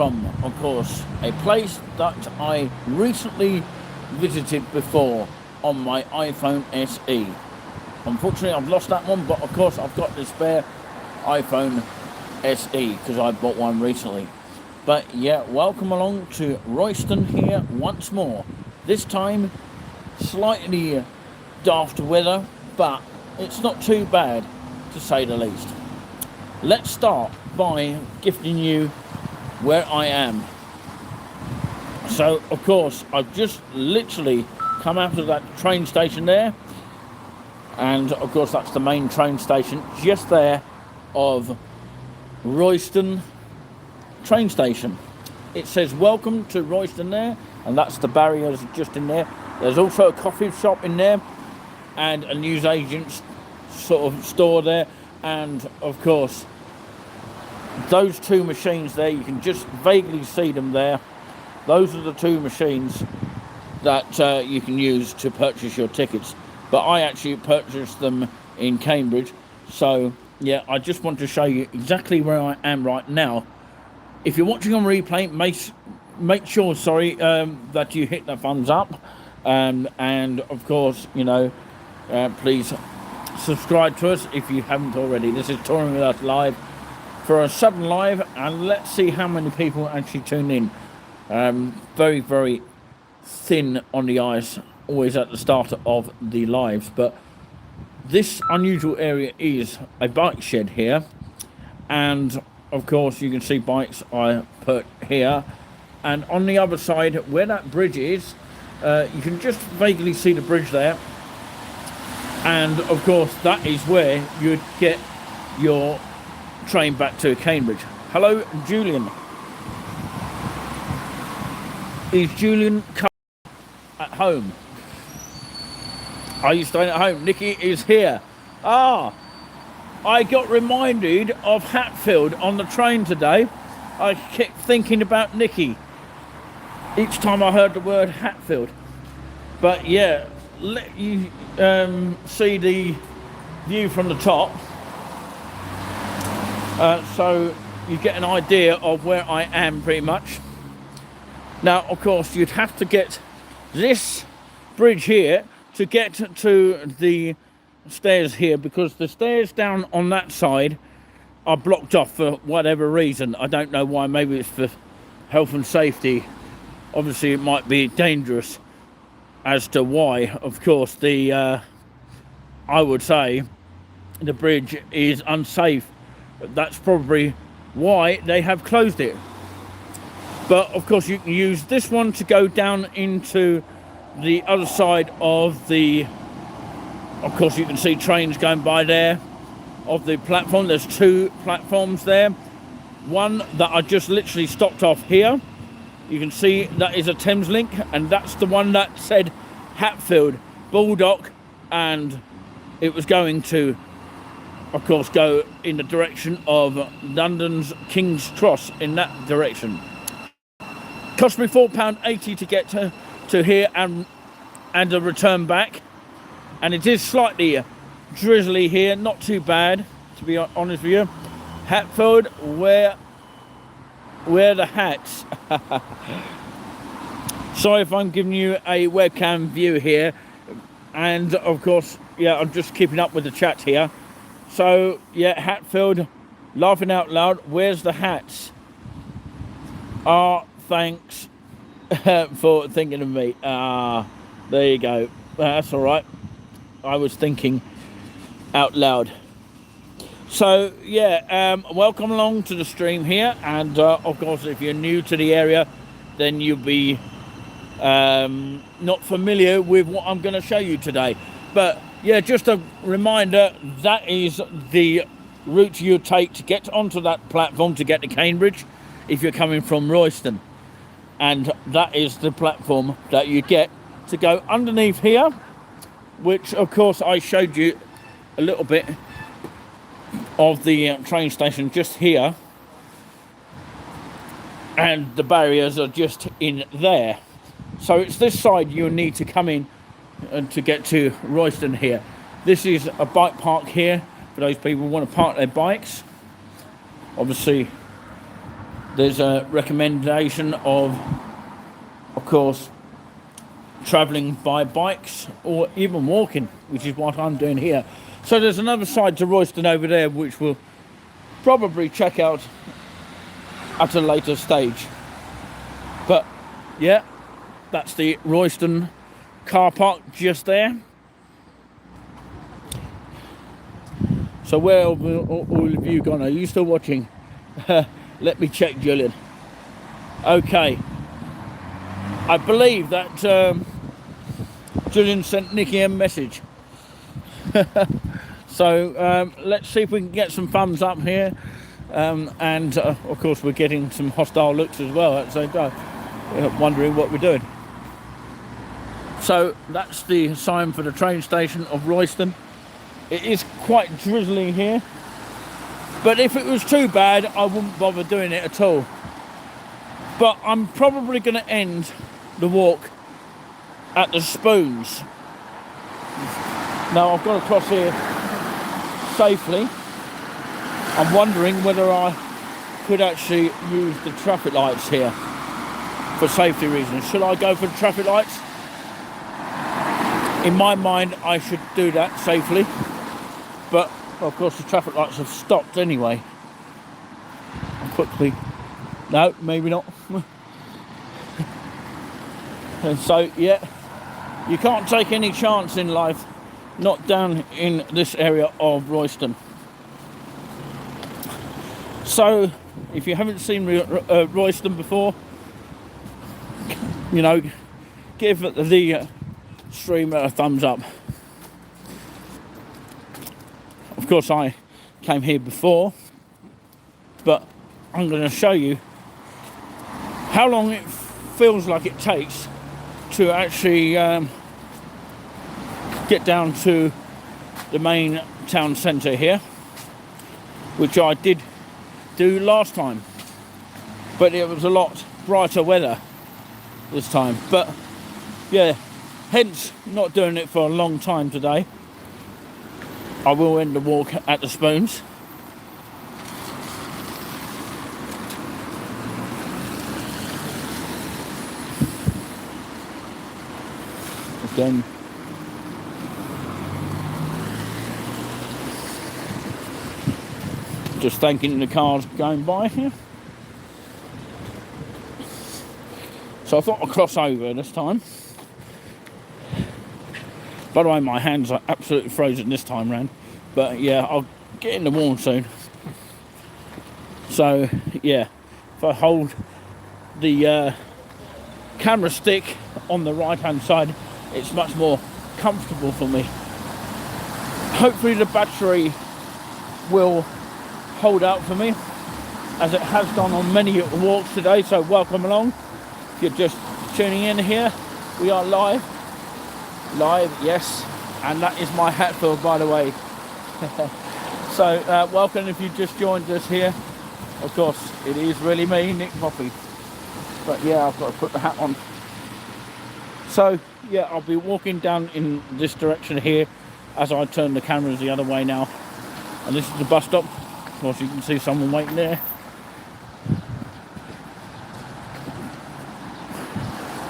from, of course, a place that I recently visited before on my iPhone SE. Unfortunately, I've lost that one, but of course I've got the spare iPhone SE because I bought one recently. But yeah, welcome along to Royston here once more. This time, slightly daft weather, but it's not too bad, to say the least. Let's start by gifting you where I am. So, of course, I've just literally come out of that train station there. And, of course, that's the main train station just there of Royston train station. It says welcome to Royston there, and that's the barriers just in there. There's also a coffee shop in there and a newsagent's sort of store there, and of course those two machines there, you can just vaguely see them there. Those are the two machines that you can use to purchase your tickets, but I actually purchased them in Cambridge. So yeah, I just want to show you exactly where I am right now. If you're watching on replay, make sure, that you hit the thumbs up, and of course, please subscribe to us if you haven't already. This is Touring With Us Live for a Southern Live, and let's see how many people actually tune in. Very, very thin on the ice, always at the start of the lives, but this unusual area is a bike shed here, and of course, you can see bikes I put here. And on the other side, where that bridge is, you can just vaguely see the bridge there. And of course, that is where you'd get your train back to Cambridge. Hello, Julian. Is Julian at home? Are you staying at home? Nikki is here. I got reminded of Hatfield on the train today. I kept thinking about Nikki each time I heard the word Hatfield. But yeah, let you see the view from the top. So you get an idea of where I am pretty much. Now, of course, you'd have to get this bridge here to get to the stairs here, because the stairs down on that side are blocked off for whatever reason. I don't know why. Maybe it's for health and safety. Obviously, it might be dangerous as to why. Of course, I would say the bridge is unsafe. That's probably why they have closed it. But of course, you can use this one to go down into the other side of the. Of course, you can see trains going by there of the platform. There's two platforms there. One that I just literally stopped off here. You can see that is a Thameslink, and that's the one that said Hatfield, Baldock, and it was going to, of course, go in the direction of London's King's Cross, in that direction. Cost me £4.80 to get to here and a return back. And it is slightly drizzly here, not too bad, to be honest with you. Hatfield, where the hats? Sorry if I'm giving you a webcam view here. And of course, yeah, I'm just keeping up with the chat here. So, yeah, Hatfield, laughing out loud, where's the hats? Thanks for thinking of me. There you go. That's all right. I was thinking out loud. So yeah, welcome along to the stream here, and of course, if you're new to the area, then you'll be not familiar with what I'm going to show you today. But yeah, just a reminder, that is the route you take to get onto that platform to get to Cambridge if you're coming from Royston, and that is the platform that you get to go underneath here, which of course I showed you a little bit of the train station just here, and the barriers are just in there. So it's this side you need to come in to get to Royston here. This is a bike park here for those people who want to park their bikes. Obviously There's a recommendation of course, travelling by bikes or even walking, which is what I'm doing here. So there's another side to Royston over there, which we'll probably check out at a later stage. But yeah, that's the Royston car park just there. So where have all of you gone? Are you still watching? Let me check, Julian. Okay. I believe that Julian sent Nikki a message. So let's see if we can get some thumbs up here. And of course we're getting some hostile looks as well at the same time, wondering what we're doing. So that's the sign for the train station of Royston. It is quite drizzling here, but if it was too bad I wouldn't bother doing it at all. But I'm probably going to end the walk at the Spoons. Now I've got to cross here safely. I'm wondering whether I could actually use the traffic lights here for safety reasons. Should I go for the traffic lights? In my mind I should do that safely, but of course the traffic lights have stopped anyway. Quickly, no, maybe not. And so yeah, you can't take any chance in life, not down in this area of Royston. So if you haven't seen Royston before, you know, give the stream a thumbs up. Of course I came here before, but I'm going to show you how long it feels like it takes to actually get down to the main town centre here, which I did do last time, but it was a lot brighter weather this time. But yeah, hence not doing it for a long time today. I will end the walk at the Spoons. Again, just thanking the cars going by here. So I thought I'd cross over this time. By the way, my hands are absolutely frozen this time round, but yeah, I'll get in the warm soon. So yeah, if I hold the camera stick on the right hand side, it's much more comfortable for me. Hopefully the battery will hold out for me, as it has done on many walks today. So welcome along. If you're just tuning in here, we are live, yes, and that is my Hatfield, by the way. So welcome if you just joined us here. Of course it is really me, Nick Poppy, but yeah, I've got to put the hat on. So yeah, I'll be walking down in this direction here as I turn the cameras the other way now. And this is the bus stop. Of course you can see someone waiting there.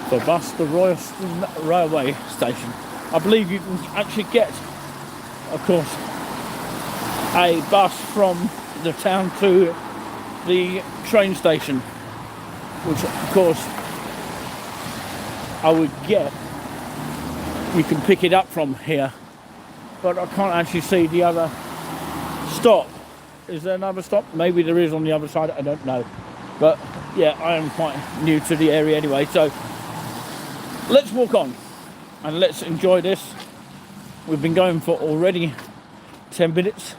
The bus, the Royston Railway Station. I believe you can actually get, of course, a bus from the town to the train station, which of course I would get. You can pick it up from here, but I can't actually see the other stop. Is there another stop? Maybe there is on the other side, I don't know. But yeah, I am quite new to the area anyway, so let's walk on and let's enjoy this. We've been going for already 10 minutes.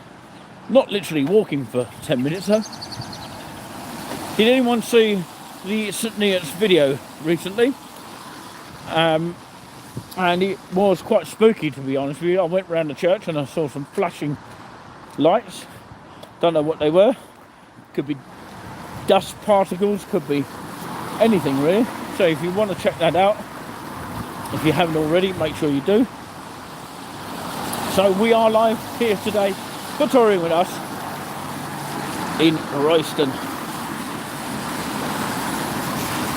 Not literally walking for 10 minutes though. Did anyone see the St. Neots video recently? And it was quite spooky, to be honest with you. I went around the church and I saw some flashing lights. Don't know what they were. Could be dust particles, could be anything really. So if you want to check that out, if you haven't already, make sure you do. So we are live here today for touring with us in Royston.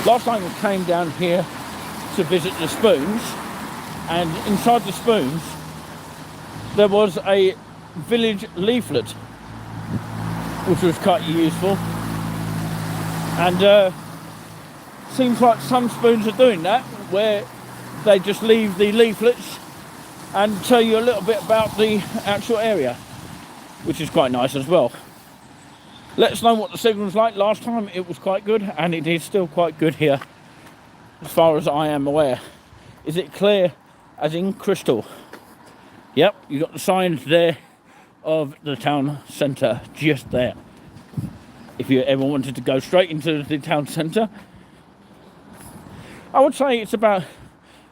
Last time I came down here to visit the Spoons, and inside the Spoons there was a village leaflet which was quite useful, and seems like some Spoons are doing that, where they just leave the leaflets and tell you a little bit about the actual area, which is quite nice as well. Let us know what the signal's like. Last time it was quite good, and it is still quite good here as far as I am aware. Is it clear as in crystal? Yep, you got the signs there of the town centre just there. If you ever wanted to go straight into the town centre, I would say it's about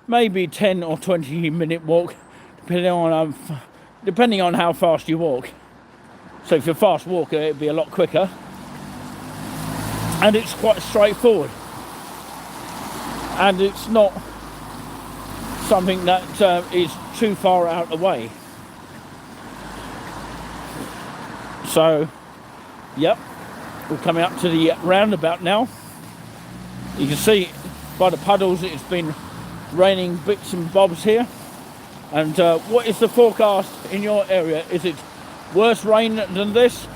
maybe 10 or 20 minute walk, depending on how fast you walk. So if you're a fast walker, it'd be a lot quicker, and it's quite straightforward, and it's not something that is too far out of the way. So, yep, we're coming up to the roundabout now. You can see by the puddles it's been raining bits and bobs here. And what is the forecast in your area? Is it worse rain than this?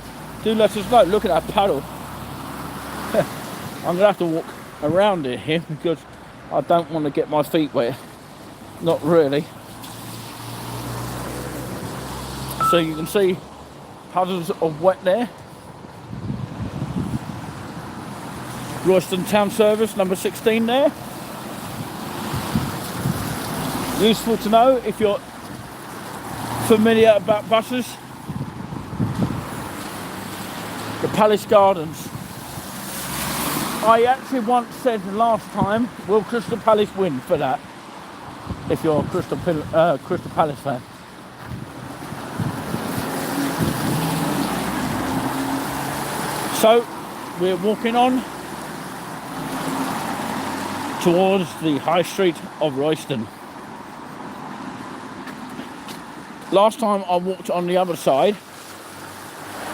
Do let us know. Look at that puddle. I'm going to have to walk around it here because I don't want to get my feet wet. Not really. So you can see puddles of wet there. Royston Town Service number 16 there. Useful to know if you're familiar about buses. The Palace Gardens. I actually once said last time, will Crystal Palace win for that? If you're a Crystal Palace fan. So we're walking on towards the high street of Royston. Last time I walked on the other side,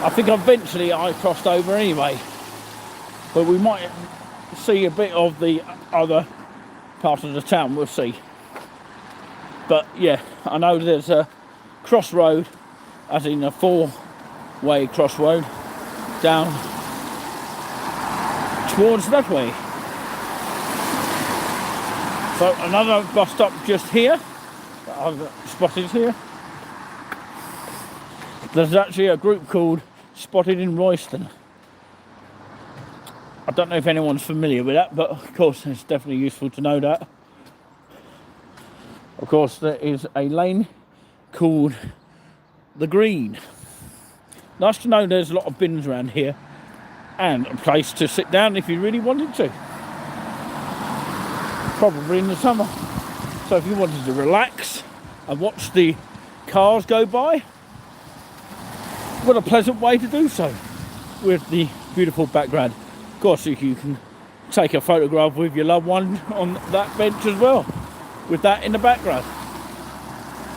I think eventually I crossed over anyway, but we might see a bit of the other part of the town, we'll see. But yeah, I know there's a crossroad, as in a four-way crossroad, down towards that way. So another bus stop just here, that I've spotted here. There's actually a group called Spotted in Royston. I don't know if anyone's familiar with that, but of course it's definitely useful to know that. Of course there is a lane called the Green. Nice to know there's a lot of bins around here and a place to sit down if you really wanted to. Probably in the summer. So if you wanted to relax and watch the cars go by, what a pleasant way to do so with the beautiful background. Of course, you can take a photograph with your loved one on that bench as well, with that in the background.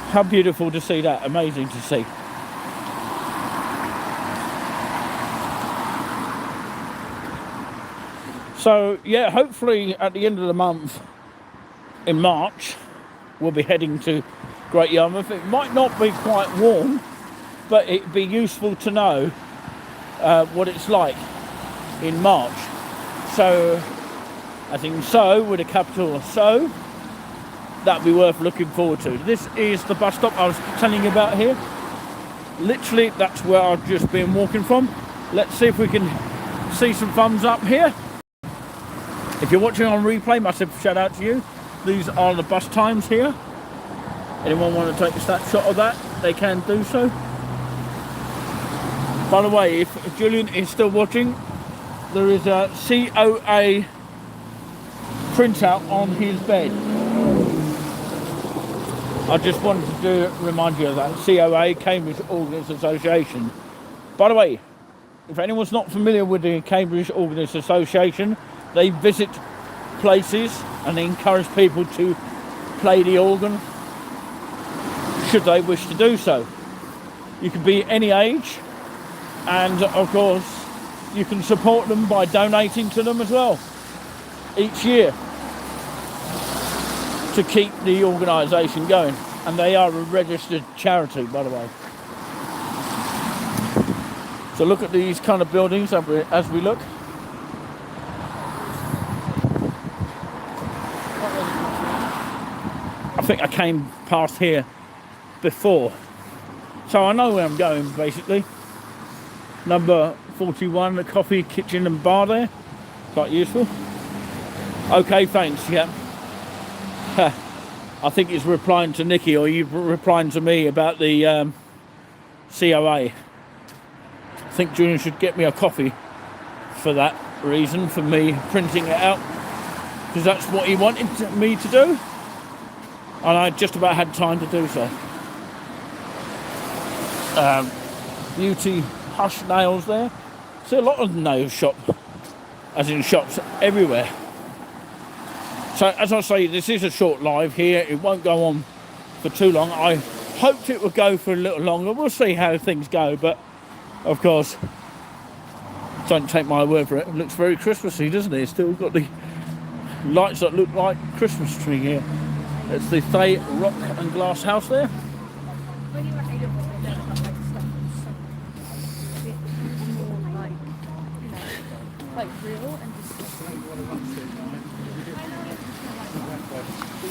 How beautiful to see that, amazing to see. So yeah, hopefully at the end of the month in March we'll be heading to Great Yarmouth. It might not be quite warm, but it'd be useful to know what it's like in March. So, I think so, with a capital So, that'd be worth looking forward to. This is the bus stop I was telling you about here. Literally, that's where I've just been walking from. Let's see if we can see some thumbs up here. If you're watching on replay, massive shout out to you. These are the bus times here. Anyone want to take a snapshot of that, they can do so. By the way, if Julian is still watching, there is a COA printout on his bed. I just wanted to remind you of that. COA, Cambridge Organist Association. By the way, if anyone's not familiar with the Cambridge Organist Association, they visit places and they encourage people to play the organ should they wish to do so. You can be any age, and of course you can support them by donating to them as well. each year to keep the organisation going, and they are a registered charity, by the way. So look at these kind of buildings as we look. I think I came past here before, so I know where I'm going basically. Number 41, the coffee, kitchen and bar there. Quite useful. Okay, thanks, yeah. I think it's replying to Nikki, or you replying to me about the COA. I think Julian should get me a coffee for that reason, for me printing it out, because that's what he wanted me to do, and I just about had time to do so. Beauty Hush nails there. See a lot of nail shop, as in shops everywhere. So as I say, this is a short live here. It won't go on for too long. I hoped it would go for a little longer. We'll see how things go, but of course, don't take my word for it. It looks very Christmassy, doesn't it? It's still got the lights that look like Christmas tree here. It's the Thay Rock and Glass House there.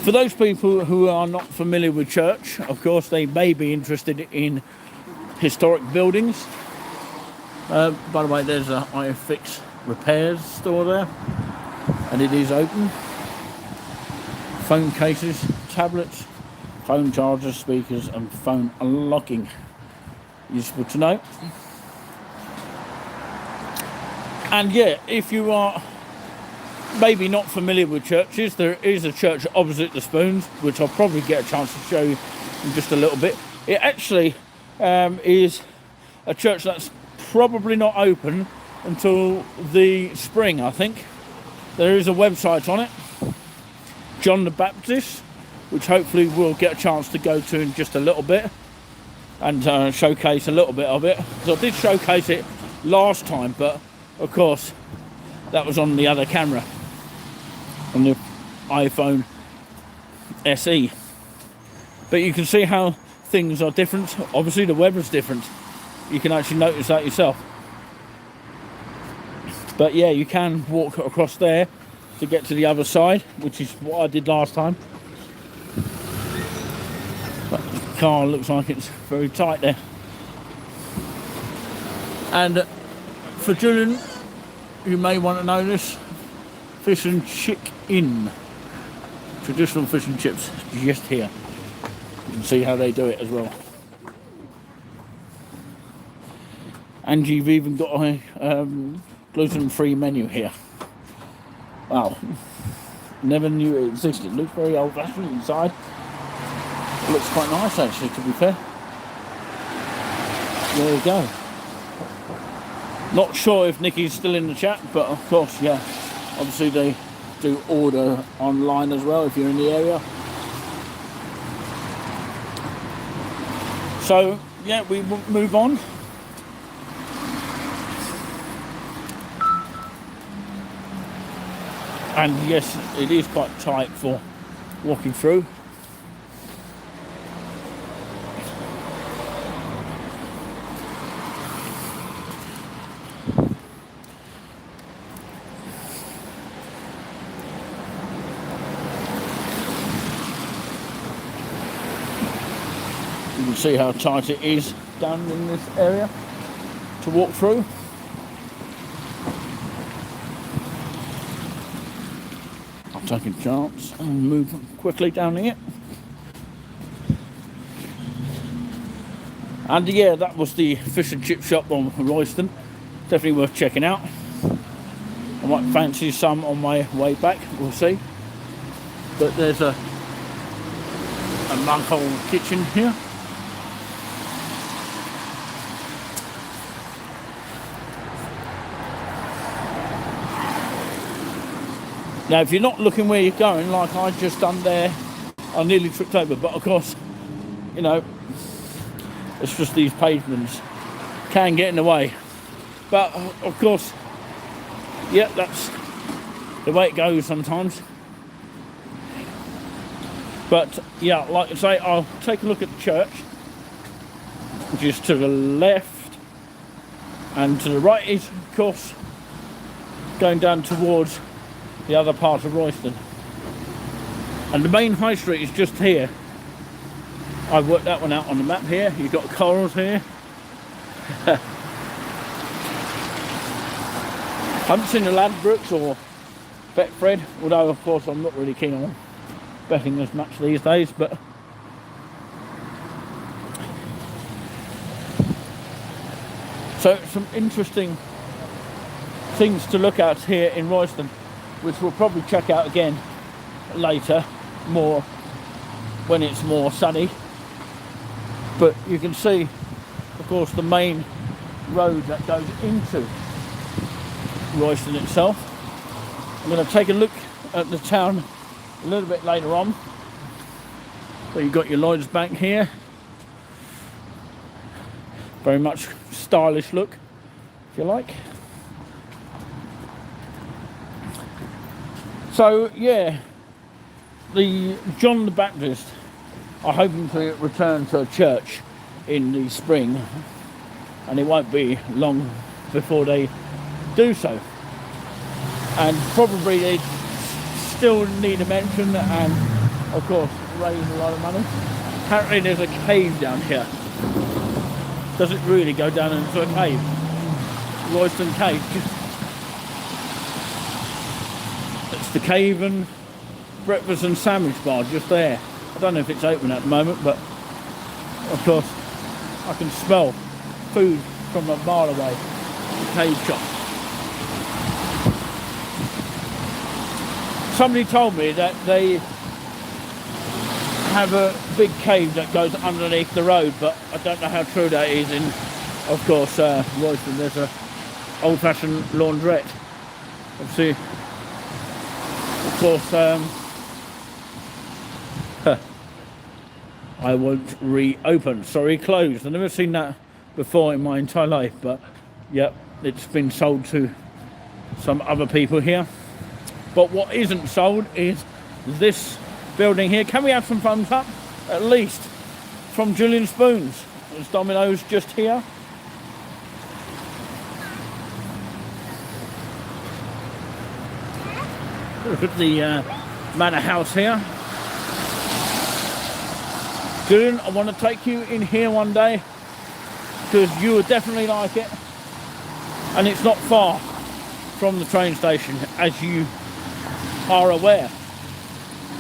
For those people who are not familiar with church, of course, they may be interested in historic buildings. By the way, there's a iFix repairs store there, and it is open. Phone cases, tablets, phone chargers, speakers, and phone unlocking. Useful to know. And yeah, if you are maybe not familiar with churches, there is a church opposite the Spoons, which I'll probably get a chance to show you in just a little bit. It actually is a church that's probably not open until the spring, I think. There is a website on it, John the Baptist, which hopefully we'll get a chance to go to in just a little bit and showcase a little bit of it. So I did showcase it last time, but of course that was on the other camera, on the iPhone SE. But you can see how things are different. Obviously the weather's different. You can actually notice that yourself. But yeah, you can walk across there to get to the other side, which is what I did last time. But the car looks like it's very tight there. And for Julian, you may want to know this, fish and chick inn. Traditional fish and chips, just here. You can see how they do it as well. And you've even got a gluten-free menu here. Wow, never knew it existed. Looks very old-fashioned inside. It looks quite nice actually, to be fair. There you go. Not sure if Nikki's still in the chat, but of course, yeah, obviously they do order online as well if you're in the area. So yeah, we move on. And yes, it is quite tight for walking through. You can see how tight it is down in this area to walk through. Take a chance and move quickly down here. And yeah, that was the fish and chip shop on Royston. Definitely worth checking out. I might fancy some on my way back, we'll see. But there's a mug hole kitchen here. Now, if you're not looking where you're going, like I just done there, I nearly tripped over. But of course, you know, it's just these pavements can get in the way. But of course, yeah, that's the way it goes sometimes. But yeah, like I say, I'll take a look at the church, which is to the left, and to the right is, of course, going down towards the other part of Royston. And the main high street is just here. I've worked that one out on the map here. You've got corals here. I haven't seen the Ladbrokes or Betfred, although of course I'm not really keen on betting as much these days, but so some interesting things to look at here in Royston, which we'll probably check out again later, more when it's more sunny. But you can see, of course, the main road that goes into Royston itself. I'm going to take a look at the town a little bit later on. So you've got your Lloyd's Bank here. Very much stylish look, if you like. So yeah, the John the Baptist are hoping to return to a church in the spring, and it won't be long before they do so. And probably they still need a mention and, of course, raise a lot of money. Apparently there's a cave down here. Does it really go down into a cave? Royston Cave. It's the cave and breakfast and sandwich bar just there. I don't know if it's open at the moment, but of course I can smell food from a mile away. The cave shop. Somebody told me that they have a big cave that goes underneath the road, but I don't know how true that is. In, of course, Royston, there's a old-fashioned laundrette. Obviously, of course, I won't reopen. Sorry, closed. I've never seen that before in my entire life, but yep, it's been sold to some other people here. But what isn't sold is this building here. Can we have some thumbs up? At least from Julian Spoons. There's Domino's just here. Look at the manor house here. Julian, I want to take you in here one day because you would definitely like it, and it's not far from the train station, as you are aware.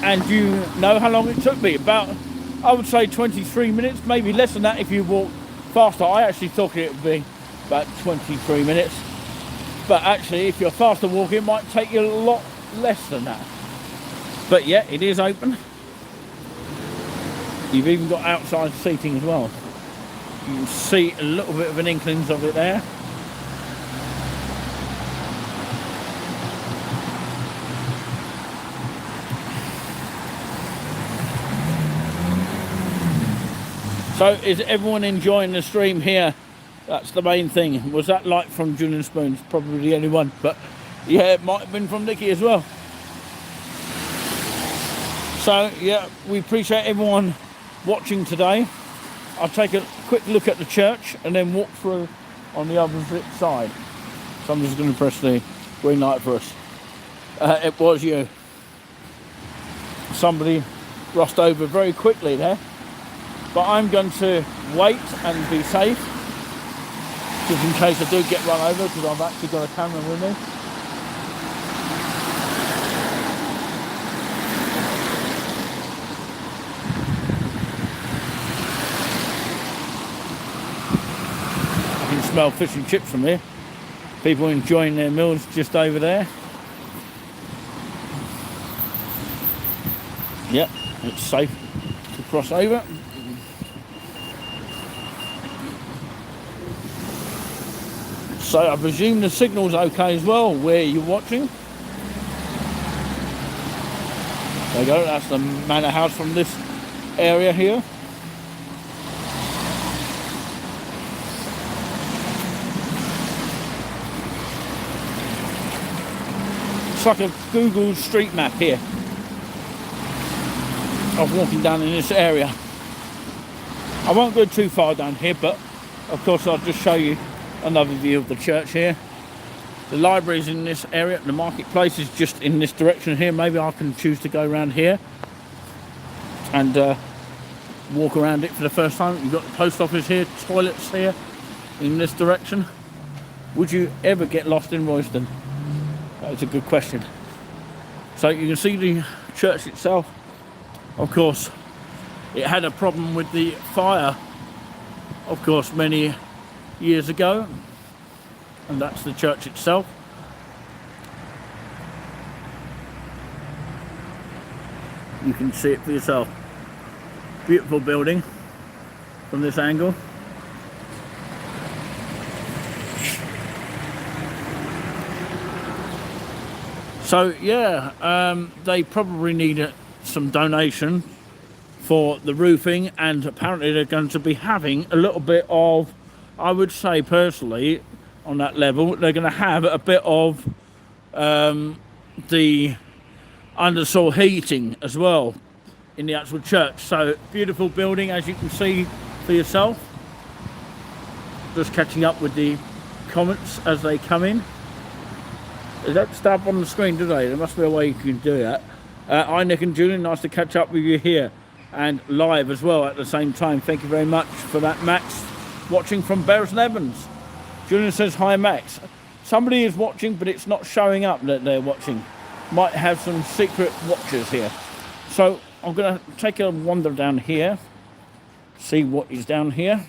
And you know how long it took me? About, I would say 23 minutes, maybe less than that if you walk faster. I actually thought it would be about 23 minutes, but actually if you're faster walking it might take you a lot less than that. But yeah, it is open. You've even got outside seating as well. You can see a little bit of an inklings of it there. So is everyone enjoying the stream here? That's the main thing. Was that light from Julian Spoons? Probably the only one, but yeah, it might have been from Nicky as well. So yeah, we appreciate everyone watching today. I'll take a quick look at the church and then walk through on the opposite side. So I'm just going to press the green light for us. It was you. Somebody crossed over very quickly there. But I'm going to wait and be safe, just in case I do get run over, because I've actually got a camera with me. I can smell fish and chips from here. People enjoying their meals just over there. Yep, it's safe to cross over. So I presume the signal's okay as well where you're watching. There you go, that's the manor house from this area here. looks like a Google street map here of walking down in this area. I won't go too far down here, but of course I'll just show you another view of the church here. The library's in this area. The marketplace is just in this direction here. Maybe I can choose to go around here and walk around it for the first time. You've got the post office here, toilets here in this direction. Would you ever get lost in Royston? That's a good question. So you can see the church itself. Of course, it had a problem with the fire, of course, many years ago. And that's the church itself. You can see it for yourself. Beautiful building from this angle. So yeah, they probably need some donation for the roofing, and apparently they're going to be having a little bit of, I would say personally, on that level, they're going to have a bit of the undersoil heating as well in the actual church. So beautiful building, as you can see for yourself. Just catching up with the comments as they come in. They don't start on the screen, do they? There must be a way you can do that. Hi Nick and Julian, nice to catch up with you here and live as well at the same time. Thank you very much for that, Max, watching from Bury St Edmunds. Julian says, hi Max. Somebody is watching, but it's not showing up that they're watching. Might have some secret watchers here. So I'm going to take a wander down here, see what is down here,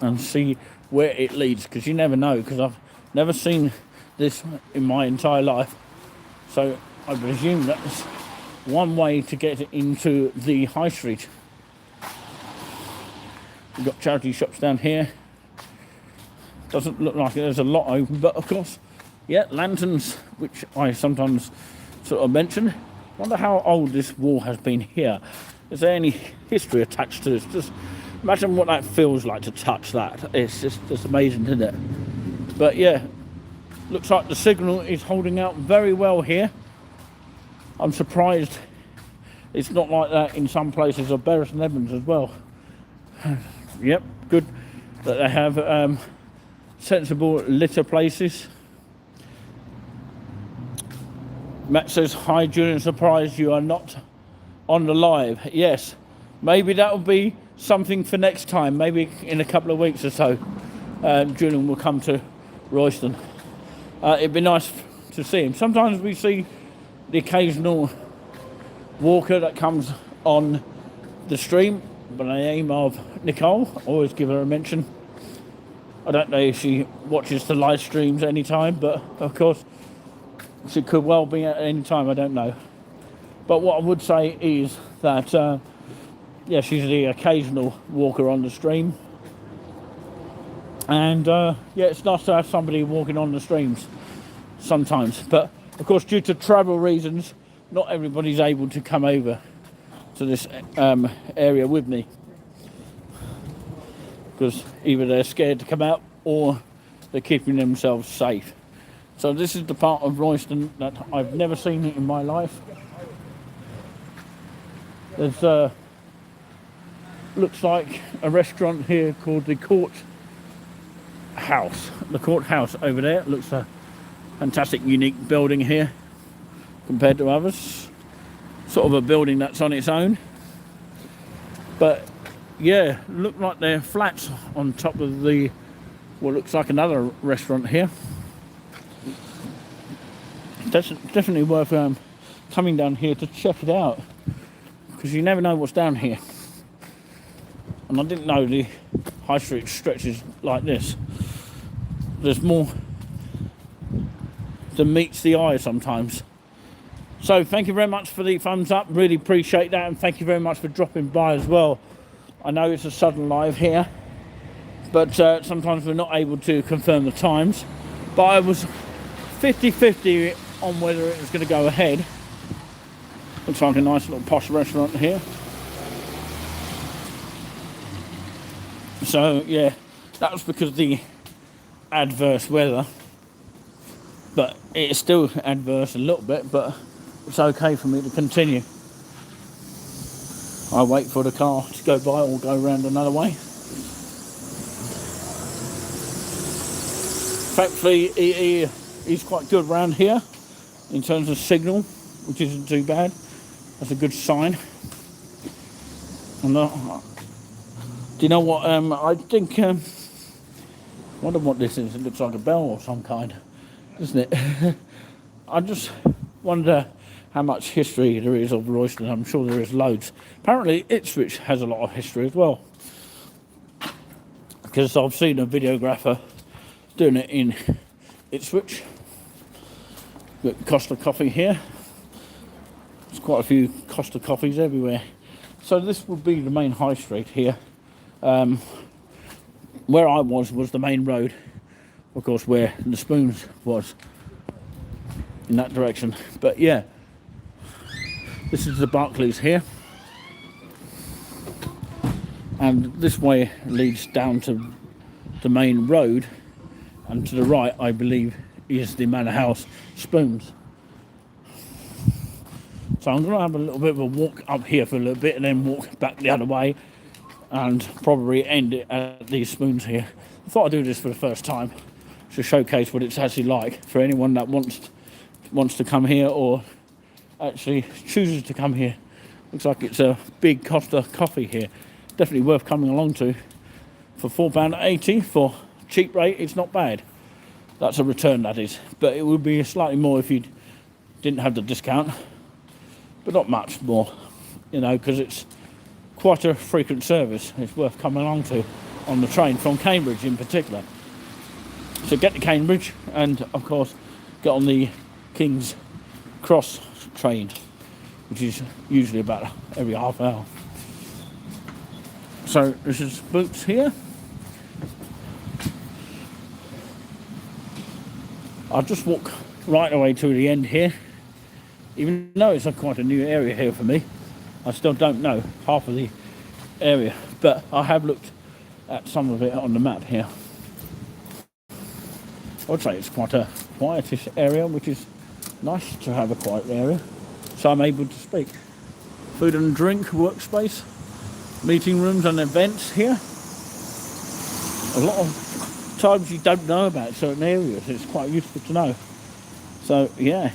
and see where it leads, because you never know, because I've never seen this in my entire life. So I presume that's one way to get into the high street. We've got charity shops down here. Doesn't look like there's a lot open, but of course, yeah, lanterns, which I sometimes sort of mention. Wonder how old this wall has been here. Is there any history attached to this? Just imagine what that feels like to touch that. It's just amazing, isn't it? But yeah, looks like the signal is holding out very well here. I'm surprised it's not like that in some places of Bury St Edmunds as well. Yep, good that they have sensible litter places. Matt says, hi Julian, surprised you are not on the live. Yes, maybe that will be something for next time. Maybe in a couple of weeks or so, Julian will come to Royston. It'd be nice to see him. Sometimes we see the occasional walker that comes on the stream by the name of Nicole. Always give her a mention. I don't know if she watches the live streams anytime, but of course she could well be at any time, I don't know. But what I would say is that, yeah, she's the occasional walker on the stream. And, yeah, it's nice to have somebody walking on the streams sometimes. But, of course, due to travel reasons, not everybody's able to come over to this area with me. Because either they're scared to come out or they're keeping themselves safe. So this is the part of Royston that I've never seen in my life. There's looks like a restaurant here called the Court House. The Court House over there. It looks a fantastic, unique building here compared to others. Sort of a building that's on its own. But yeah, look like they're flats on top of the, what looks like another restaurant here. That's definitely worth coming down here to check it out, because you never know what's down here. And I didn't know the high street stretches like this. There's more than meets the eye sometimes. So thank you very much for the thumbs up, really appreciate that, and thank you very much for dropping by as well. I know it's a sudden live here, but sometimes we're not able to confirm the times. But I was 50-50 on whether it was going to go ahead. Looks like a nice little posh restaurant here. So yeah, that was because of the adverse weather. but it's still adverse a little bit, but it's okay for me to continue. I wait for the car to go by or go around another way. Thankfully, he's quite good around here in terms of signal, which isn't too bad. That's a good sign. And do you know what? I think. I wonder what this is. It looks like a bell of some kind, doesn't it? I just wonder how much history there is of Royston. I'm sure there is loads. Apparently, Ipswich has a lot of history as well, because I've seen a videographer doing it in Ipswich. Got Costa Coffee here. There's quite a few Costa Coffees everywhere. So this would be the main high street here. Where I was the main road, of course, where the Spoons was, in that direction. But yeah, this is the Barclays here, and this way leads down to the main road, and to the right, I believe, is the Manor House Spoons. So I'm going to have a little bit of a walk up here for a little bit and then walk back the other way and probably end it at these Spoons here. I thought I'd do this for the first time to showcase what it's actually like for anyone that wants to come here or actually chooses to come here. Looks like it's a big Costa Coffee here. Definitely worth coming along to. For £4.80 for cheap rate, it's not bad. That's a return, that is. But it would be slightly more if you didn't have the discount. But not much more, you know, because it's quite a frequent service. It's worth coming along to on the train from Cambridge in particular. So get to Cambridge and, of course, get on the King's Cross train, which is usually about every half hour. So this is Boots here. I'll just walk right away to the end here. Even though it's quite a new area here for me, I still don't know half of the area, but I have looked at some of it on the map here. I would say it's quite a quietish area, which is nice to have a quiet area, so I'm able to speak. Food and drink, workspace, meeting rooms and events here. A lot of times you don't know about certain areas, it's quite useful to know. So yeah.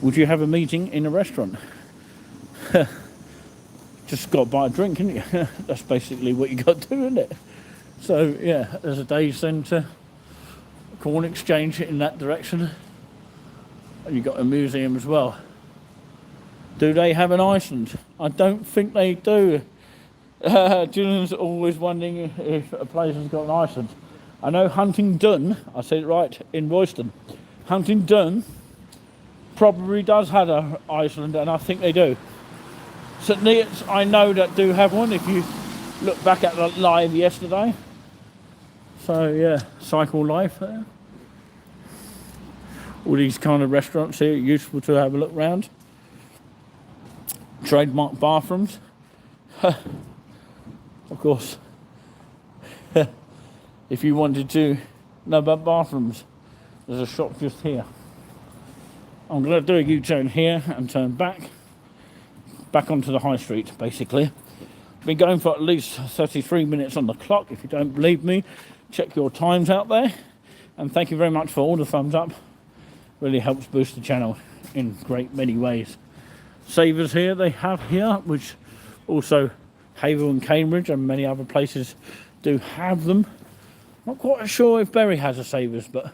Would you have a meeting in a restaurant? Just got to buy a drink, isn't you? That's basically what you got to do, isn't it? So yeah, there's a day centre, corn exchange in that direction, and you've got a museum as well. Do they have an Iceland? I don't think they do. Julian's always wondering if a place has got an Iceland. I know Huntingdon, I said it right, in Royston. Huntingdon probably does have an Iceland, and I think they do. St Neots, I know that do have one, if you look back at the live yesterday. So yeah, Cycle Life there. All these kind of restaurants here, useful to have a look round. Trademark bathrooms. Of course. If you wanted to know about bathrooms, there's a shop just here. I'm going to do a U-turn here and turn back onto the high street, basically. Been going for at least 33 minutes on the clock. If you don't believe me, check your times out there. And thank you very much for all the thumbs up. Really helps boost the channel in great many ways. Savers here they have here, which also Haverhill and Cambridge and many other places do have them. Not quite sure if Bury has a Savers, but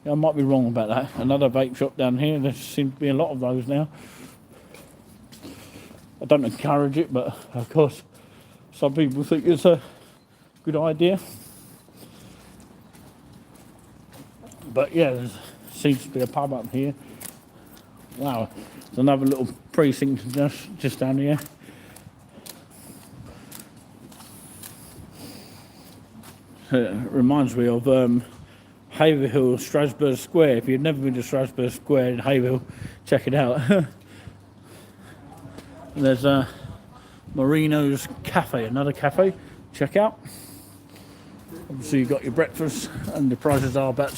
I might be wrong about that. Another vape shop down here. There seems to be a lot of those now. I don't encourage it, but of course some people think it's a good idea. But yeah, there seems to be a pub up here. Wow, there's another little precinct just down here. It reminds me of Haverhill, Strasbourg Square. If you've never been to Strasbourg Square in Haverhill, check it out. There's Marino's Cafe, another cafe. Check out. Obviously you've got your breakfast, and the prices are about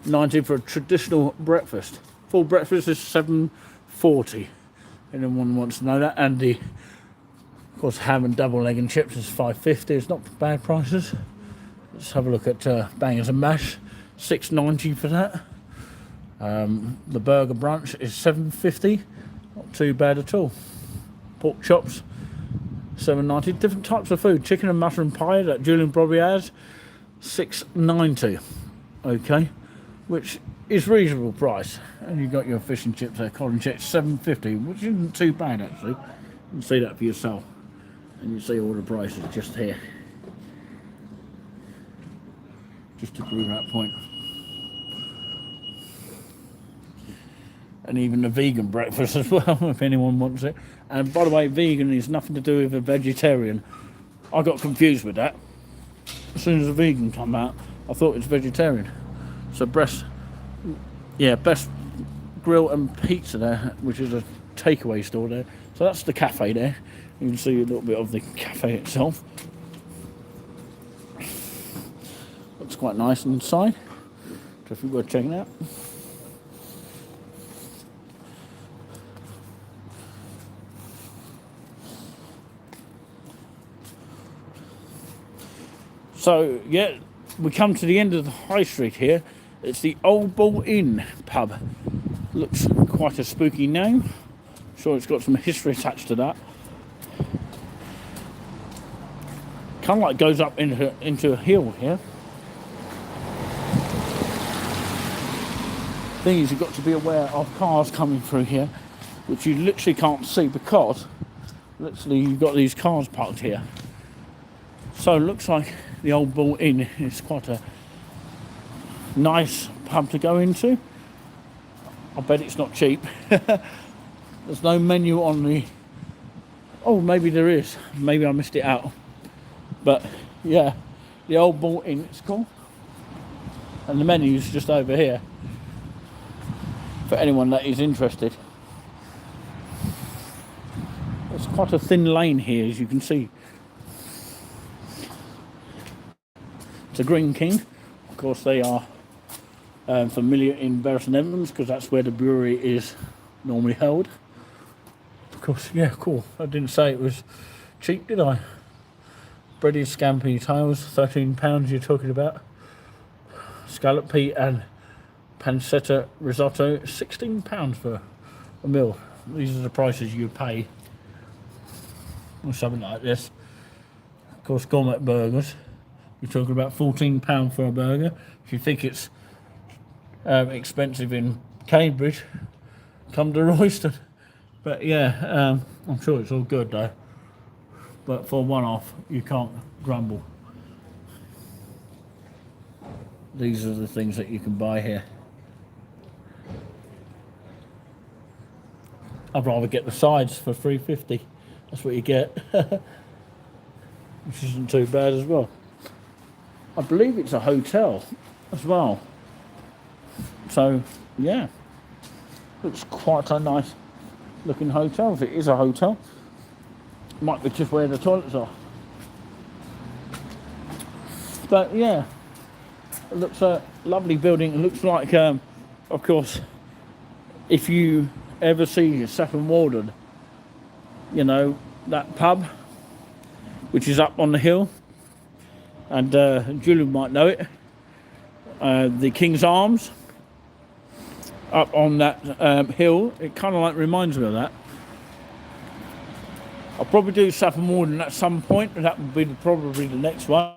£6.90 for a traditional breakfast. Full breakfast is £7.40. Anyone wants to know that? And the, of course, ham and double egg and chips is £5.50. It's not bad prices. Let's have a look at bangers and mash. £6.90 for that. The burger brunch is £7.50. Not too bad at all. Pork chops, £7.90. Different types of food. Chicken and mushroom pie that Julian probably has, £6.90. Okay, which is reasonable price. And you've got your fish and chips there, cod and chips, £7.50, which isn't too bad actually. You can see that for yourself. And you see all the prices just here. Just to prove that point. And even a vegan breakfast as well, if anyone wants it. And by the way, vegan is nothing to do with a vegetarian. I got confused with that. As soon as a vegan came out, I thought it was vegetarian. So best grill and pizza there, which is a takeaway store there. So that's the cafe there. You can see a little bit of the cafe itself. Looks quite nice inside. So if you were checking out. So yeah, we come to the end of the high street here. It's the Old Bull Inn pub. Looks quite a spooky name. I'm sure it's got some history attached to that. Kind of like goes up into a hill here. Thing is, you've got to be aware of cars coming through here, which you literally can't see because literally you've got these cars parked here. So it looks like the Old Bull Inn is quite a nice pub to go into. I bet it's not cheap. There's no menu on the... Oh, maybe there is. Maybe I missed it out. But yeah, the Old Bull Inn, it's called. And the menu's just over here for anyone that is interested. It's quite a thin lane here, as you can see. It's a Green King. Of course, they are familiar in Bury St Edmunds because that's where the brewery is normally held. Of course, yeah, cool. I didn't say it was cheap, did I? Breaded scampi tails, £13 you're talking about. Scallop pea and pancetta risotto, £16 for a meal. These are the prices you pay or something like this. Of course, gourmet burgers. You're talking about £14 for a burger. If you think it's expensive in Cambridge, come to Royston. But yeah, I'm sure it's all good though. But for one-off, you can't grumble. These are the things that you can buy here. I'd rather get the sides for £3.50. That's what you get, which isn't too bad as well. I believe it's a hotel as well. So yeah, looks quite a nice looking hotel. If it is a hotel, might be just where the toilets are. But yeah, it looks a lovely building. It looks like, of course, if you ever see Saffron Walden, you know, that pub, which is up on the hill, and Julian might know it, the King's Arms, up on that hill. It kind of like reminds me of that. I'll probably do Saffron Walden at some point, and that would be probably the next one.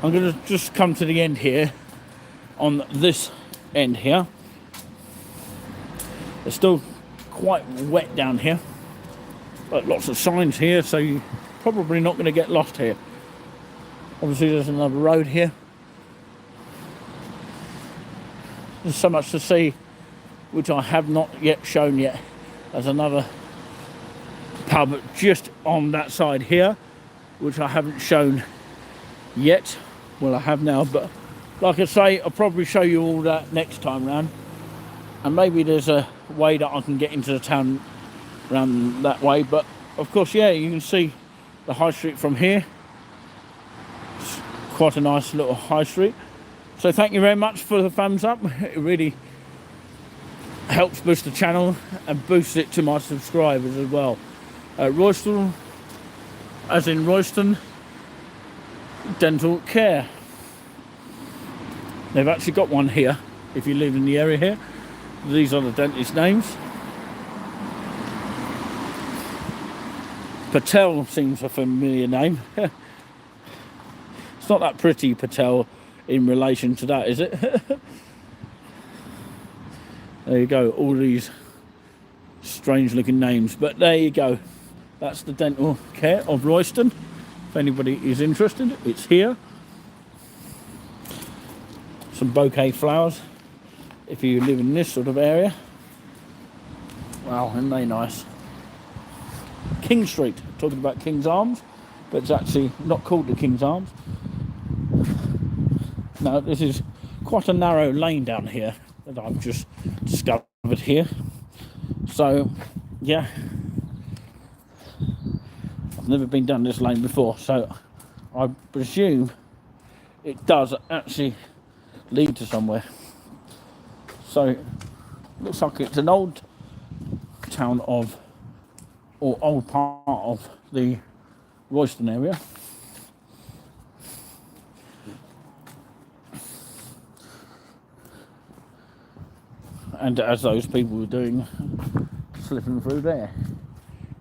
I'm going to just come to the end here, on this end here. It's still quite wet down here, but lots of signs here, so you're probably not going to get lost here. Obviously there's another road here. There's so much to see, which I have not yet shown yet. There's another pub just on that side here, which I haven't shown yet. Well, I have now, but like I say, I'll probably show you all that next time round. And maybe there's a way that I can get into the town around that way. But of course, yeah, you can see the high street from here. It's quite a nice little high street. So thank you very much for the thumbs up. It really helps boost the channel and boosts it to my subscribers as well. Royston, as in Royston Dental Care. They've actually got one here if you live in the area here. These are the dentist names. Patel seems a familiar name. It's not that pretty, Patel, in relation to that, is it? There you go, all these strange looking names, but there you go. That's the dental care of Royston. If anybody is interested, it's here. Some bouquet flowers if you live in this sort of area. Wow, aren't they nice? King Street, talking about King's Arms, but it's actually not called the King's Arms. No, this is quite a narrow lane down here that I've just discovered here. So, yeah, I've never been down this lane before, so I presume it does actually lead to somewhere. So, looks like it's an old town of, or old part of the Royston area. And as those people were doing, slipping through there.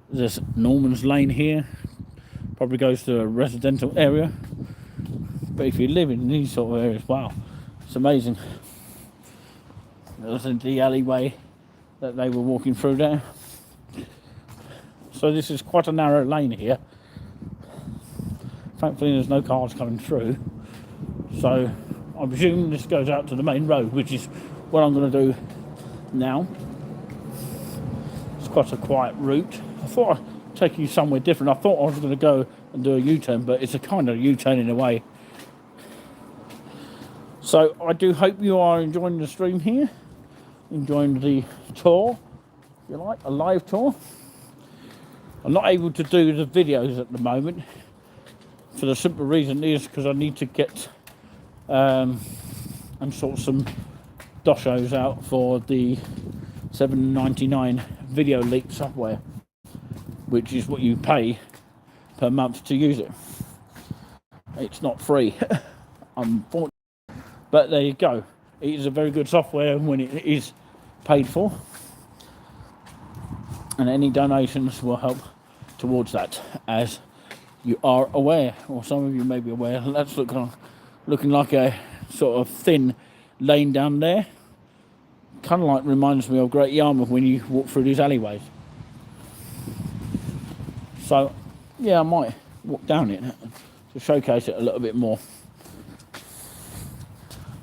There's Norman's Lane here, probably goes to a residential area. But if you live in these sort of areas, wow, it's amazing. There's the alleyway that they were walking through there. So this is quite a narrow lane here. Thankfully there's no cars coming through. So I presume this goes out to the main road, which is what I'm going to do now. It's quite a quiet route. I thought I'd take you somewhere different. I thought I was going to go and do a U-turn, but it's a kind of U-turn in a way. So I do hope you are enjoying the stream here, enjoying the tour, if you like, a live tour. I'm not able to do the videos at the moment for the simple reason is because I need to get and sort some doshos out for the $7.99 video leak software, which is what you pay per month to use it. It's not free, unfortunately, but there you go. It is a very good software when it is paid for, and any donations will help towards that, as you are aware, or some of you may be aware. That's looking like a sort of thin lane down there. Kind of like reminds me of Great Yarmouth when you walk through these alleyways. So yeah, I might walk down it to showcase it a little bit more.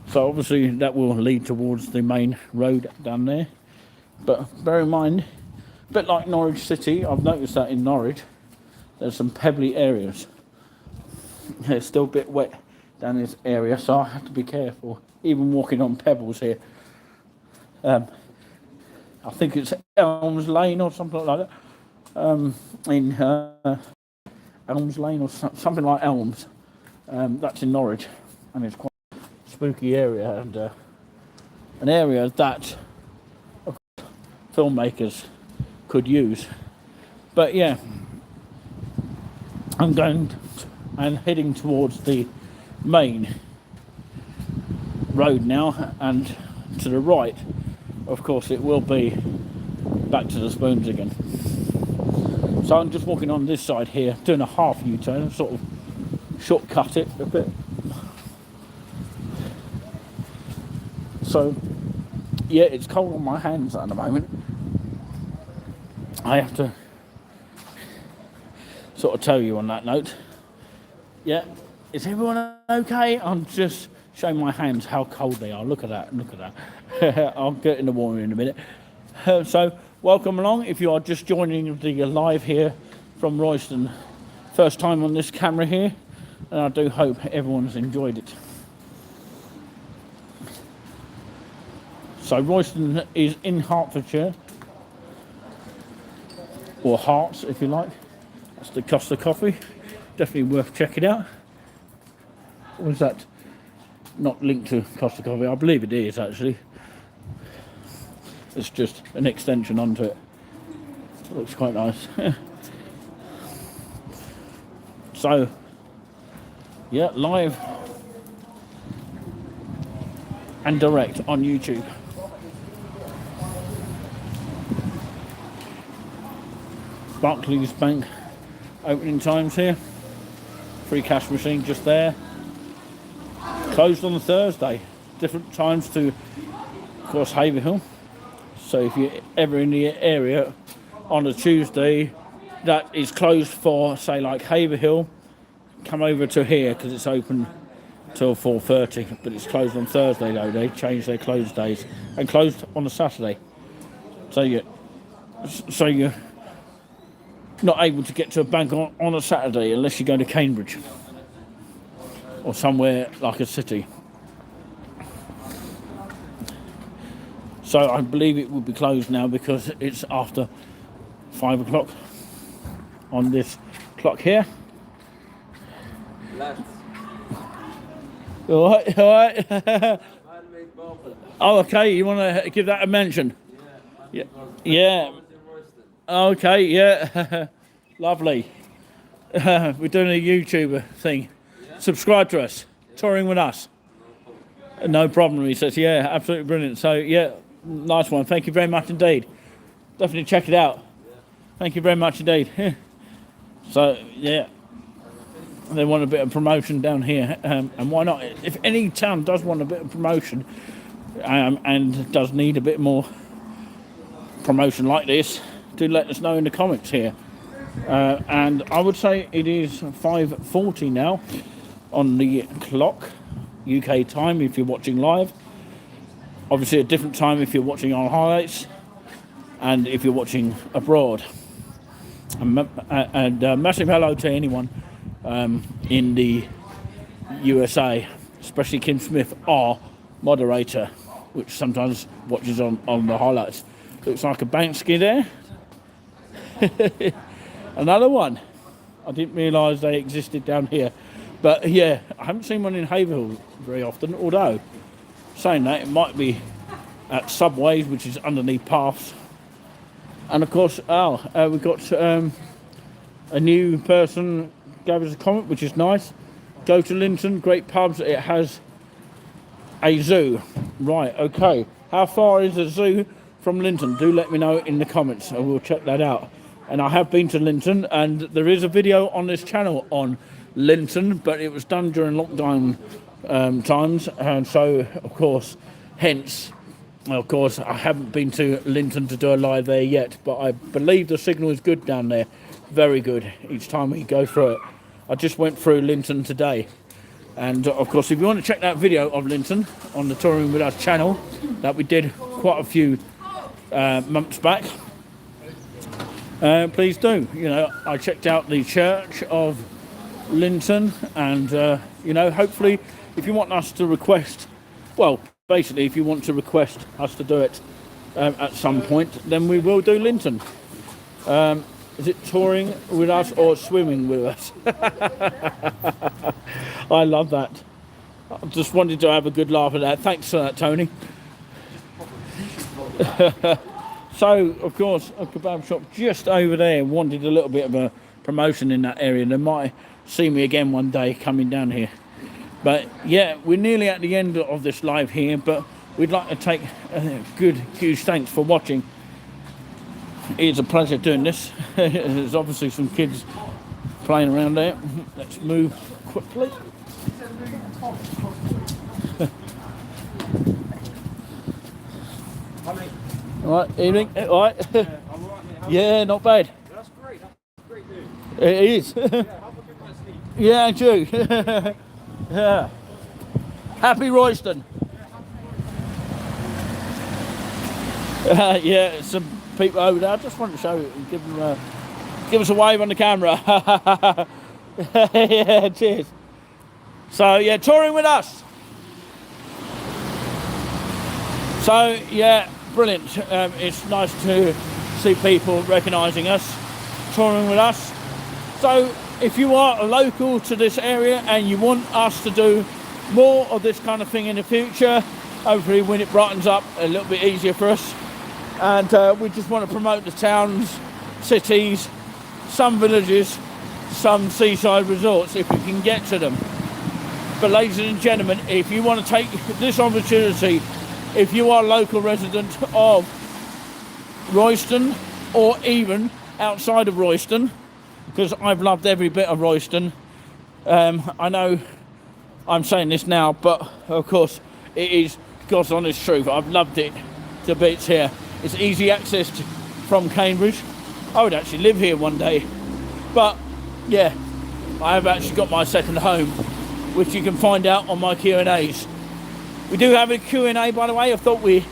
So obviously that will lead towards the main road down there, but bear in mind, a bit like Norwich City, I've noticed that in Norwich there's some pebbly areas. It's still a bit wet down this area, so I have to be careful even walking on pebbles here. I think it's Elms Lane or something like that. In Elms Lane or something like Elms. That's in Norwich, and it's quite a spooky area, and an area that filmmakers could use. But yeah, I'm going and heading towards the main road now, and to the right, of course, it will be back to the spoons again. So I'm just walking on this side here, doing a half U-turn, sort of shortcut it a bit. So yeah, it's cold on my hands at the moment. I have to sort of tell you on that note. Yeah, is everyone okay? I'm just showing my hands how cold they are. Look at that, look at that. I'll get in the water in a minute. So welcome along if you are just joining the live here from Royston. First time on this camera here, and I do hope everyone's enjoyed it. So Royston is in Hertfordshire, or Hearts if you like. That's the Costa Coffee, definitely worth checking out. What was that? not linked to Costa Coffee. I believe it is actually. It's just an extension onto it. It looks quite nice. So, yeah, live and direct on YouTube. Barclays Bank opening times here. Free cash machine just there. Closed on a Thursday. Different times to, of course, Haverhill. So if you're ever in the area on a Tuesday that is closed for, say, like Haverhill, come over to here because it's open till 4:30, but it's closed on Thursday though. They changed their close days and closed on a Saturday. So you're not able to get to a bank on a Saturday unless you go to Cambridge or somewhere like a city. So I believe it will be closed now because it's after 5 o'clock on this clock here. Lads. All right. Oh, okay. You want to give that a mention? Yeah. Yeah. Okay. Yeah. Lovely. We're doing a YouTuber thing. Yeah. Subscribe to us. Yeah. Touring with us. No problem. He says, yeah, absolutely brilliant. So, yeah, nice one. Thank you very much indeed. Definitely check it out. Yeah. Thank you very much indeed. So, yeah. They want a bit of promotion down here, and why not? If any town does want a bit of promotion and does need a bit more promotion like this, do let us know in the comments here. And I would say it is 5:40 now on the clock, UK time if you're watching live. Obviously a different time if you're watching on highlights and if you're watching abroad. And massive hello to anyone in the USA, especially Kim Smith, our moderator, which sometimes watches on the highlights. Looks like a Banksy there. Another one. I didn't realise they existed down here. But yeah, I haven't seen one in Haverhill very often, although saying that, it might be at Subways, which is underneath paths. And of course, we've got a new person gave us a comment, which is nice. Go to Linton, great pubs. It has a zoo. Right, okay. How far is the zoo from Linton? Do let me know in the comments. I will check that out. And I have been to Linton, and there is a video on this channel on Linton, but it was done during lockdown times, and so of course, I haven't been to Linton to do a live there yet, but I believe the signal is good down there. Very good each time we go through it. I just went through Linton today, and of course, if you want to check that video of Linton on the Touring With Us channel that we did quite a few months back, please do. You know, I checked out the church of Linton, and hopefully, if you want us to request, well, basically, if you want to request us to do it at some point, then we will do Linton. Is it touring with us or swimming with us? I love that. I just wanted to have a good laugh at that. Thanks for that, Tony. So, of course, a kebab shop just over there wanted a little bit of a promotion in that area. They might see me again one day coming down here. But, yeah, we're nearly at the end of this live here, but we'd like to take a good huge thanks for watching. It's a pleasure doing this. There's obviously some kids playing around there. Let's move quickly. All right, evening. All right. Yeah, not bad. That's great. That's great news. It is. Yeah, I do. Yeah. Happy Royston. Yeah, some people over there. I just wanted to show you and give us a wave on the camera. Yeah, cheers. So yeah, touring with us. So yeah, brilliant. It's nice to see people recognising us, touring with us. So if you are local to this area and you want us to do more of this kind of thing in the future, hopefully when it brightens up a little bit easier for us. And we just want to promote the towns, cities, some villages, some seaside resorts if we can get to them. But ladies and gentlemen, if you want to take this opportunity, if you are a local resident of Royston or even outside of Royston, because I've loved every bit of Royston, I know I'm saying this now, but of course it is God's honest truth. I've loved it to bits here. It's easy access from Cambridge. I would actually live here one day. But yeah, I have actually got my second home, which you can find out on my Q&As. We do have a Q&A, by the way. I thought we'd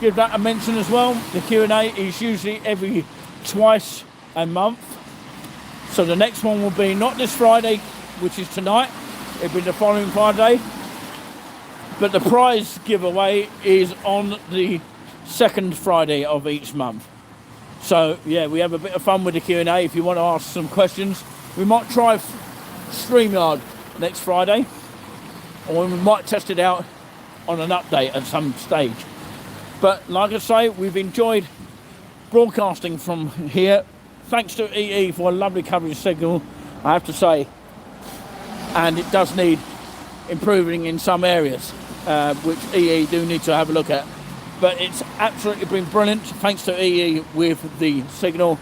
give that a mention as well. The Q&A is usually every twice a month. So the next one will be not this Friday, which is tonight. It'll be the following Friday. But the prize giveaway is on the second Friday of each month. So yeah, we have a bit of fun with the Q&A. If you want to ask some questions, we might try StreamYard next Friday, or we might test it out on an update at some stage. But like I say, we've enjoyed broadcasting from here. Thanks to EE for a lovely coverage signal, I have to say. And it does need improving in some areas, which EE do need to have a look at. But it's absolutely been brilliant, thanks to EE with the signal,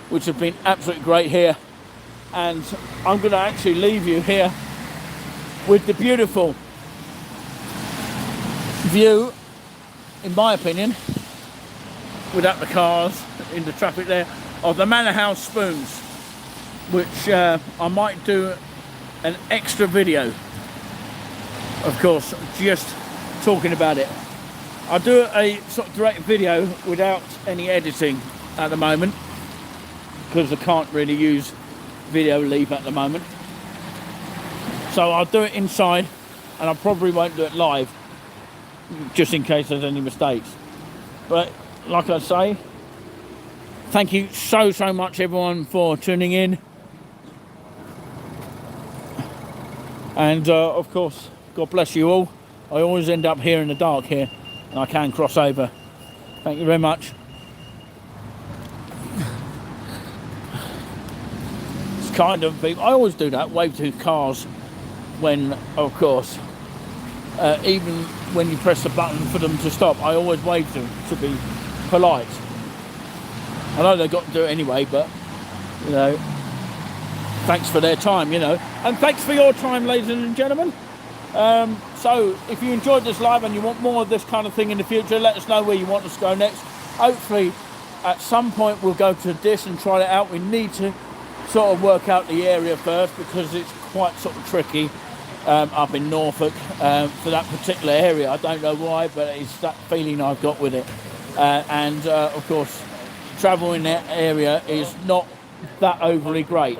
which has been absolutely great here. And I'm going to actually leave you here with the beautiful view, in my opinion, without the cars in the traffic there, of the Manor House spoons, which I might do an extra video, of course, just talking about it. I'll do a sort of direct video without any editing at the moment, because I can't really use Video Leap at the moment. So I'll do it inside, and I probably won't do it live, just in case there's any mistakes. But like I say, thank you so much everyone for tuning in. And of course, God bless you all. I always end up here in the dark here, and I can cross over. Thank you very much. It's kind of, I always do that, wave to cars when, of course, even when you press the button for them to stop, I always wave to them to be polite. I know they've got to do it anyway, but, you know, thanks for their time, you know. And thanks for your time, ladies and gentlemen. So if you enjoyed this live and you want more of this kind of thing in the future, let us know where you want us to go next. Hopefully at some point we'll go to this and try it out. We need to sort of work out the area first, because it's quite sort of tricky up in Norfolk for that particular area. I don't know why, but it's that feeling I've got with it. And of course, travel in that area is not that overly great.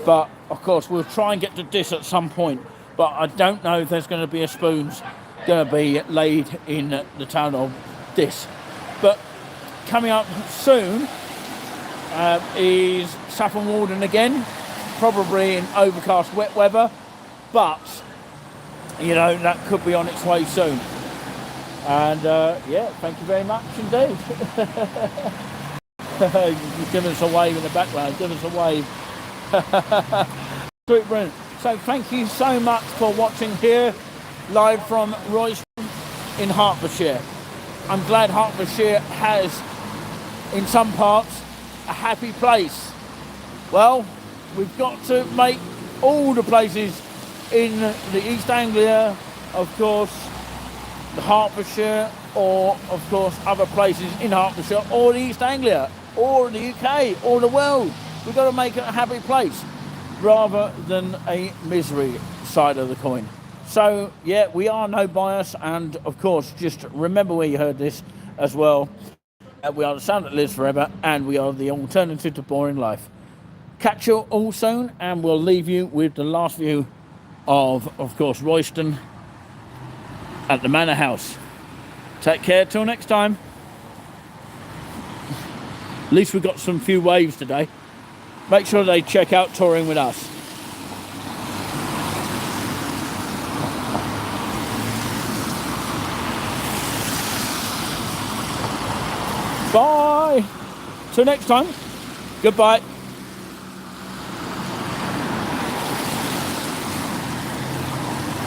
But of course, we'll try and get to this at some point. But I don't know if there's going to be a spoons going to be laid in the town of this. But coming up soon is Saffron Walden again, probably in overcast wet weather. But, you know, that could be on its way soon. And yeah, thank you very much indeed. Give us a wave in the background, give us a wave. Sweet, brilliant. So thank you so much for watching here, live from Royston in Hertfordshire. I'm glad Hertfordshire has, in some parts, a happy place. Well, we've got to make all the places in the East Anglia, of course, the Hertfordshire, or of course other places in Hertfordshire, or the East Anglia, or the UK, or the world. We've got to make it a happy place, rather than a misery side of the coin. So yeah, we are no bias, and of course just remember where you heard this as well. We are the sound that lives forever, and we are the alternative to boring life. Catch you all soon, and we'll leave you with the last view of course, Royston at the Manor House. Take care till next time. At least we got some few waves today. Make sure they check out Touring With Us. Bye. Till next time. Goodbye.